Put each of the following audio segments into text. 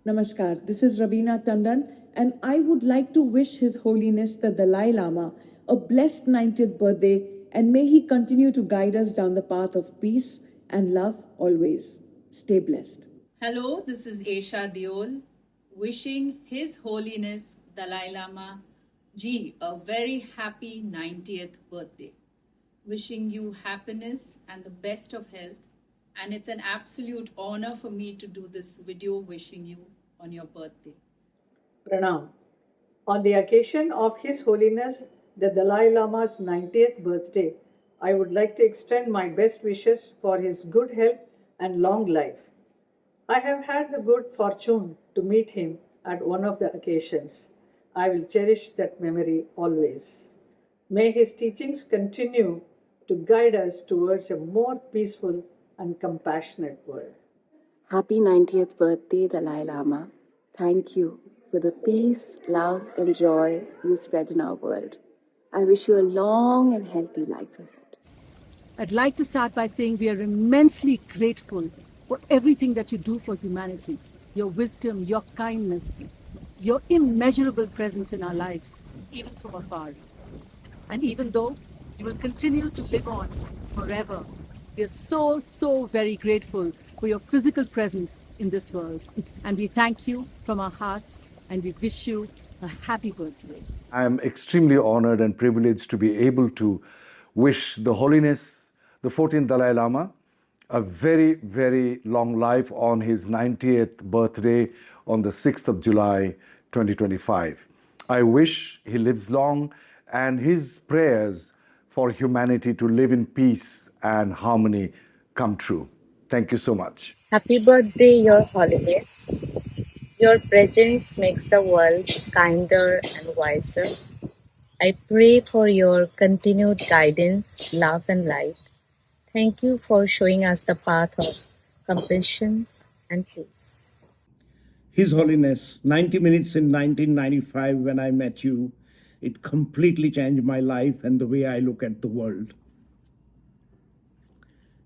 Namaskar, this is Ravina Tandon, and I would like to wish His Holiness the Dalai Lama a blessed 90th birthday, and may he continue to guide us down the path of peace and love always. Stay blessed. Hello, this is Aisha Diol, wishing His Holiness Dalai Lama Ji a very happy 90th birthday. Wishing you happiness and the best of health. And it's an absolute honor for me to do this video wishing you on your birthday. Pranam. On the occasion of His Holiness the Dalai Lama's 90th birthday, I would like to extend my best wishes for his good health and long life. I have had the good fortune to meet him at one of the occasions. I will cherish that memory always. May his teachings continue to guide us towards a more peaceful and compassionate world. Happy 90th birthday, Dalai Lama. Thank you for the peace, love, and joy you spread in our world. I wish you a long and healthy life ahead. I'd like to start by saying we are immensely grateful for everything that you do for humanity, your wisdom, your kindness, your immeasurable presence in our lives, even from afar. And even though you will continue to live on forever, we are so very grateful for your physical presence in this world. And we thank you from our hearts, and we wish you a happy birthday. I am extremely honored and privileged to be able to wish the Holiness, the 14th Dalai Lama, a very long life on his 90th birthday on the 6th of July, 2025. I wish he lives long and his prayers for humanity to live in peace and harmony come true. Thank you so much. Happy birthday, Your Holiness. Your presence makes the world kinder and wiser. I pray for your continued guidance, love, and light. Thank you for showing us the path of compassion and peace. His Holiness, 90 minutes in 1995 when I met you, it completely changed my life and the way I look at the world.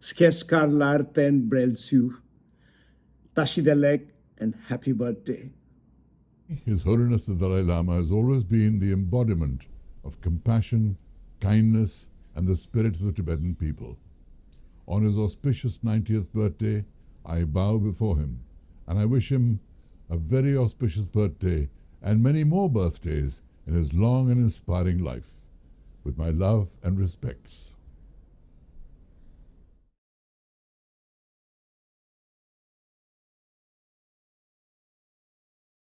Skeskar Larten Brelsu, Tashidelek, and happy birthday. His Holiness the Dalai Lama has always been the embodiment of compassion, kindness, and the spirit of the Tibetan people. On his auspicious 90th birthday, I bow before him, and I wish him a very auspicious birthday and many more birthdays in his long and inspiring life. With my love and respects.